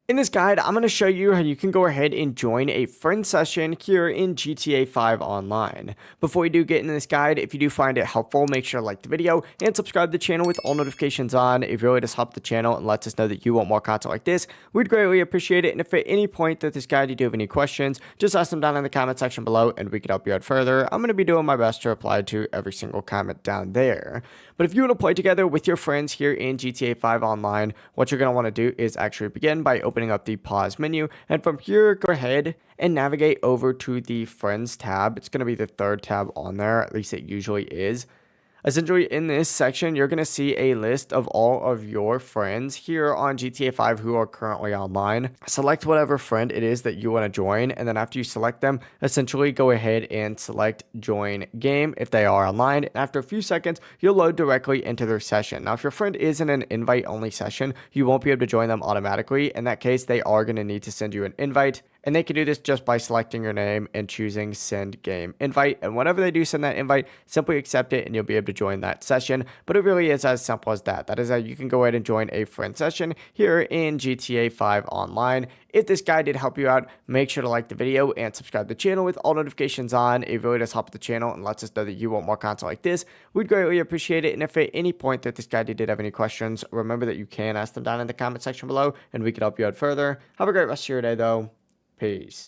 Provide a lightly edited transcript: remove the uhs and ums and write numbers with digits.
In this guide, I'm going to show you how you can go ahead and join a friend session here in GTA 5 Online. Before we do get into this guide, if you do find it helpful, make sure to like the video and subscribe to the channel with all notifications on. It really does help the channel and lets us know that you want more content like this. We'd greatly appreciate it. And if at any point that this guide you do have any questions, just ask them down in the comment section below and we can help you out further. I'm going to be doing my best to reply to every single comment down there. But if you want to play together with your friends here in GTA 5 Online, what you're going to want to do is actually begin by opening up the pause menu. And from here, go ahead and navigate over to the Friends tab. It's going to be the third tab on there, at least it usually is. Essentially, in this section, you're going to see a list of all of your friends here on GTA 5 who are currently online. Select whatever friend it is that you want to join, and then after you select them, essentially go ahead and select join game if they are online. And after a few seconds, you'll load directly into their session. Now, if your friend is in an invite-only session, you won't be able to join them automatically. In that case, they are going to need to send you an invite. And they can do this just by selecting your name and choosing send game invite. And whenever they do send that invite, simply accept it and you'll be able to join that session. But it really is as simple as that. That is how you can go ahead and join a friend session here in GTA 5 Online. If this guide did help you out, make sure to like the video and subscribe to the channel with all notifications on. It really does help the channel and lets us know that you want more content like this. We'd greatly appreciate it. And if at any point that this guide did have any questions, remember that you can ask them down in the comment section below and we can help you out further. Have a great rest of your day though. Peace.